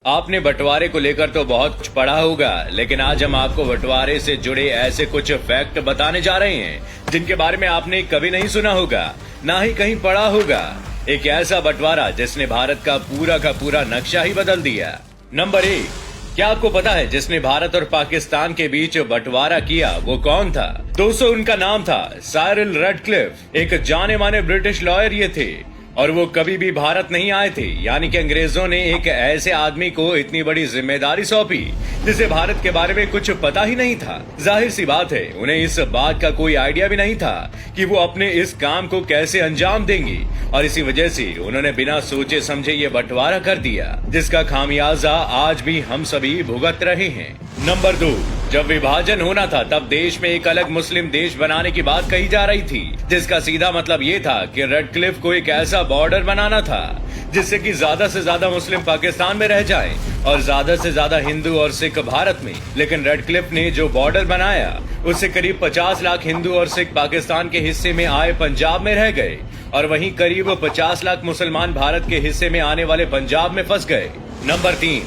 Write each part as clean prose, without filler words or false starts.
आपने बंटवारे को लेकर तो बहुत कुछ पढ़ा होगा, लेकिन आज हम आपको बंटवारे से जुड़े ऐसे कुछ फैक्ट बताने जा रहे हैं जिनके बारे में आपने कभी नहीं सुना होगा, ना ही कहीं पढ़ा होगा। एक ऐसा बंटवारा जिसने भारत का पूरा नक्शा ही बदल दिया। नंबर 1, क्या आपको पता है जिसने भारत और पाकिस्तान के बीच बंटवारा किया वो कौन था? दोस्तों, उनका नाम था साइरिल रैडक्लिफ। एक जाने माने ब्रिटिश लॉयर ये थे और वो कभी भी भारत नहीं आए थे, यानी कि अंग्रेजों ने एक ऐसे आदमी को इतनी बड़ी जिम्मेदारी सौंपी जिसे भारत के बारे में कुछ पता ही नहीं था। जाहिर सी बात है उन्हें इस बात का कोई आइडिया भी नहीं था कि वो अपने इस काम को कैसे अंजाम देंगी, और इसी वजह से उन्होंने बिना सोचे समझे ये बंटवारा कर दिया, जिसका खामियाजा आज भी हम सभी भुगत रहे हैं। नंबर 2, जब विभाजन होना था तब देश में एक अलग मुस्लिम देश बनाने की बात कही जा रही थी, जिसका सीधा मतलब ये था कि रेडक्लिफ को एक ऐसा बॉर्डर बनाना था जिससे कि ज्यादा से ज्यादा मुस्लिम पाकिस्तान में रह जाएं और ज्यादा से ज्यादा हिंदू और सिख भारत में। लेकिन रेडक्लिफ ने जो बॉर्डर बनाया उससे करीब 50 लाख हिंदू और सिख पाकिस्तान के हिस्से में आए पंजाब में रह गए, और वहीं करीब 50 लाख मुसलमान भारत के हिस्से में आने वाले पंजाब में फंस गए। नंबर 3,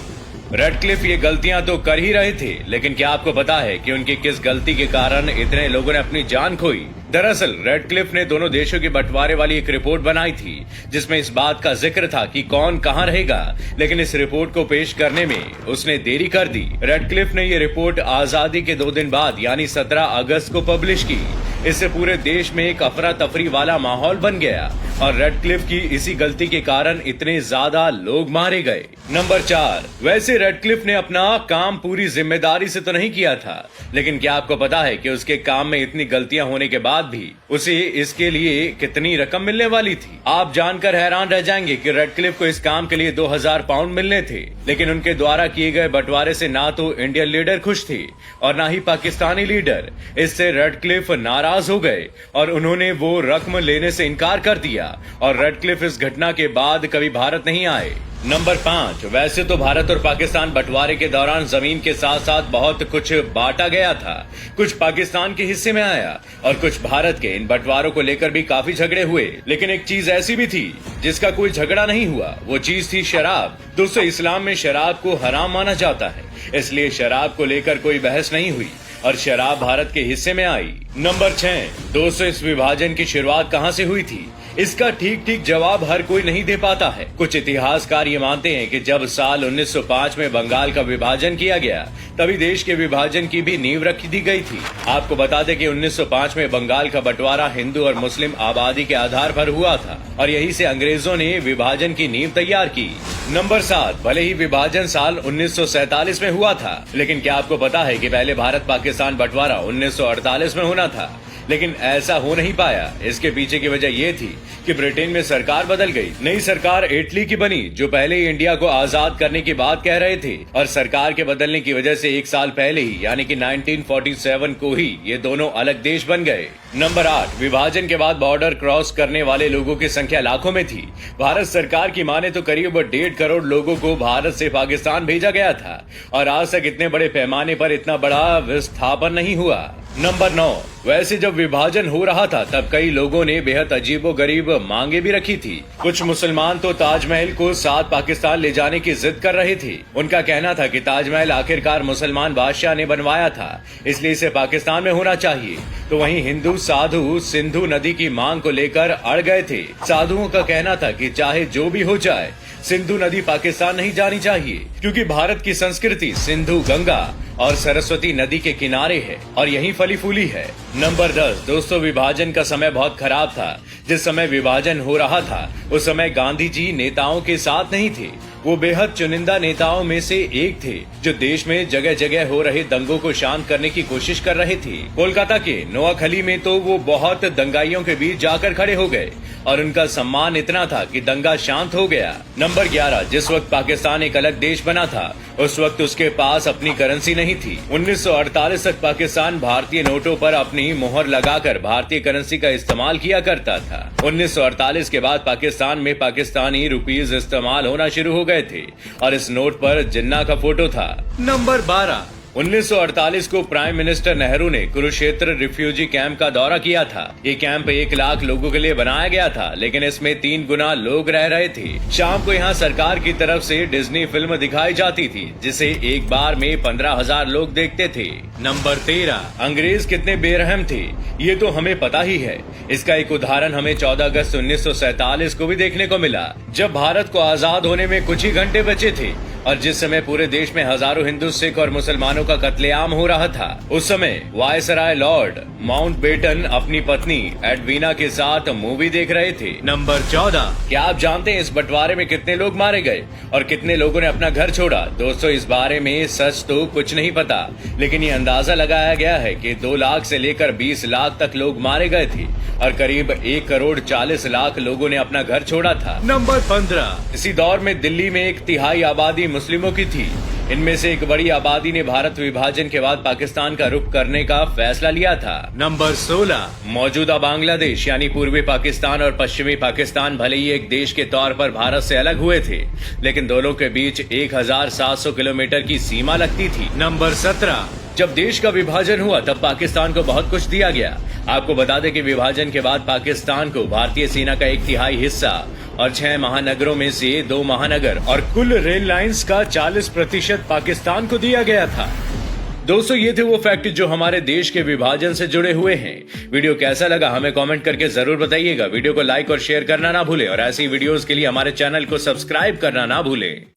रेडक्लिफ ये गलतियां तो कर ही रहे थे, लेकिन क्या आपको पता है कि उनकी किस गलती के कारण इतने लोगों ने अपनी जान खोई? दरअसल रेडक्लिफ ने दोनों देशों के बंटवारे वाली एक रिपोर्ट बनाई थी जिसमें इस बात का जिक्र था कि कौन कहां रहेगा, लेकिन इस रिपोर्ट को पेश करने में उसने देरी कर दी। रेडक्लिफ ने ये रिपोर्ट आजादी के 2 दिन बाद यानी 17 अगस्त को पब्लिश की। इससे पूरे देश में एक अफरा तफरी वाला माहौल बन गया और रेडक्लिफ की इसी गलती के कारण इतने ज्यादा लोग मारे गए। नंबर 4, वैसे रेडक्लिफ ने अपना काम पूरी जिम्मेदारी से तो नहीं किया था, लेकिन क्या आपको पता है कि उसके काम में इतनी गलतियां होने के बाद भी उसे इसके लिए कितनी रकम मिलने वाली थी? आप जानकर हैरान रह जाएंगे कि रेडक्लिफ को इस काम के लिए 2000 पाउंड मिलने थे, लेकिन उनके द्वारा किए गए बंटवारे से ना तो इंडियन लीडर खुश थे और ना ही पाकिस्तानी लीडर। इससे रेडक्लिफ नाराज हो गए और उन्होंने वो रकम लेने से इनकार कर दिया और रेडक्लिफ इस घटना के बाद कभी भारत नहीं आए। नंबर 5, वैसे तो भारत और पाकिस्तान बंटवारे के दौरान जमीन के साथ साथ बहुत कुछ बांटा गया था। कुछ पाकिस्तान के हिस्से में आया और कुछ भारत के। इन बंटवारों को लेकर भी काफी झगड़े हुए, लेकिन एक चीज ऐसी भी थी जिसका कोई झगड़ा नहीं हुआ, वो चीज थी शराब। दोस्तों, इस्लाम में शराब को हराम माना जाता है, इसलिए शराब को लेकर कोई बहस नहीं हुई और शराब भारत के हिस्से में आई। नंबर 6, दोस्तों, इस विभाजन की शुरुआत कहां से हुई थी? इसका ठीक जवाब हर कोई नहीं दे पाता है। कुछ इतिहासकार ये मानते हैं कि जब साल 1905 में बंगाल का विभाजन किया गया तभी देश के विभाजन की भी नींव रख दी गई थी। आपको बता दें कि 1905 में बंगाल का बंटवारा हिंदू और मुस्लिम आबादी के आधार पर हुआ था और यहीं से अंग्रेजों ने विभाजन की नींव तैयार की। नंबर 7, भले ही विभाजन साल 1947 में हुआ था, लेकिन क्या आपको पता है कि पहले भारत पाकिस्तान बंटवारा 1948 में होना था, लेकिन ऐसा हो नहीं पाया। इसके पीछे की वजह यह थी कि ब्रिटेन में सरकार बदल गई। नई सरकार इटली की बनी जो पहले ही इंडिया को आजाद करने की बात कह रहे थे, और सरकार के बदलने की वजह से 1 साल पहले ही यानी कि 1947 को ही ये दोनों अलग देश बन गए। नंबर 8, विभाजन के बाद बॉर्डर क्रॉस करने वाले लोगों की संख्या लाखों में थी। भारत सरकार की माने तो करीब 1.5 करोड़ लोगों को भारत से पाकिस्तान भेजा गया था और आज तक इतने बड़े पैमाने पर इतना बड़ा विस्थापन नहीं हुआ। नंबर 9, वैसे जब विभाजन हो रहा था तब कई लोगों ने बेहद अजीबोगरीब मांगे भी रखी थी। कुछ मुसलमान तो ताजमहल को साथ पाकिस्तान ले जाने की जिद कर रहे थे। उनका कहना था कि ताजमहल आखिरकार मुसलमान बादशाह ने बनवाया था, इसलिए इसे पाकिस्तान में होना चाहिए। तो वहीं हिंदू साधु सिंधु नदी की मांग को लेकर अड़ गए थे। साधुओं का कहना था कि चाहे जो भी हो जाए सिंधु नदी पाकिस्तान नहीं जानी चाहिए, क्योंकि भारत की संस्कृति सिंधु, गंगा और सरस्वती नदी के किनारे है और यहीं फली फूली है। नंबर 10, दोस्तों, विभाजन का समय बहुत खराब था। जिस समय विभाजन हो रहा था उस समय गांधी जी नेताओं के साथ नहीं थे। वो बेहद चुनिंदा नेताओं में से एक थे जो देश में जगह जगह हो रहे दंगों को शांत करने की कोशिश कर रहे थे। कोलकाता के नोआखली में तो वो बहुत दंगाइयों के बीच जाकर खड़े हो गए और उनका सम्मान इतना था कि दंगा शांत हो गया। नंबर 11, जिस वक्त पाकिस्तान एक अलग देश बना था उस वक्त उसके पास अपनी करेंसी नहीं थी। 1948 तक पाकिस्तान भारतीय नोटों पर अपनी मोहर लगाकर भारतीय करेंसी का इस्तेमाल किया करता था। 1948 के बाद पाकिस्तान में पाकिस्तानी रुपीज इस्तेमाल होना शुरू हो गए थे और इस नोट पर जिन्ना का फोटो था। नंबर 12, 1948 को प्राइम मिनिस्टर नेहरू ने कुरुक्षेत्र रिफ्यूजी कैंप का दौरा किया था। ये कैंप 1 लाख लोगों के लिए बनाया गया था, लेकिन इसमें 3 गुना लोग रह रहे थे। शाम को यहाँ सरकार की तरफ से डिज्नी फिल्म दिखाई जाती थी, जिसे एक बार में 15,000 लोग देखते थे। नंबर 13, अंग्रेज कितने बेरहम थे, ये तो हमें पता ही है। इसका एक उदाहरण हमें 14 अगस्त 1947 को भी देखने को मिला, जब भारत को आजाद होने में कुछ ही घंटे बचे थे और जिस समय पूरे देश में हजारों हिंदू, सिख और मुसलमानों का कत्लेआम हो रहा था। उस समय वायसराय लॉर्ड माउंटबेटन अपनी पत्नी एडवीना के साथ मूवी देख रहे थे। नंबर 14, क्या आप जानते हैं इस बंटवारे में कितने लोग मारे गए और कितने लोगों ने अपना घर छोड़ा? दोस्तों, इस बारे में सच तो कुछ नहीं पता, लेकिन ये अंदाजा लगाया गया है कि 2 लाख से लेकर 20 लाख तक लोग मारे गए थे और करीब 1 करोड़ 40 लाख लोगों ने अपना घर छोड़ा था। नंबर 15, इसी दौर में दिल्ली में 1/3 आबादी मुस्लिमों की थी। इनमें से एक बड़ी आबादी ने भारत विभाजन के बाद पाकिस्तान का रुख करने का फैसला लिया था। नंबर 16, मौजूदा बांग्लादेश यानी पूर्वी पाकिस्तान और पश्चिमी पाकिस्तान भले ही एक देश के तौर पर भारत से अलग हुए थे, लेकिन दोनों के बीच 1700 किलोमीटर की सीमा लगती थी। नंबर 17, जब देश का विभाजन हुआ तब पाकिस्तान को बहुत कुछ दिया गया। आपको बता दें कि विभाजन के बाद पाकिस्तान को भारतीय सेना का 1/3 हिस्सा और 6 महानगरों में से 2 महानगर और कुल रेल लाइंस का 40% पाकिस्तान को दिया गया था। दोस्तों, ये थे वो फैक्ट जो हमारे देश के विभाजन से जुड़े हुए हैं। वीडियो कैसा लगा हमें कमेंट करके जरूर बताइएगा। वीडियो को लाइक और शेयर करना ना भूलें और ऐसी वीडियोस के लिए हमारे चैनल को सब्सक्राइब करना ना भूलें।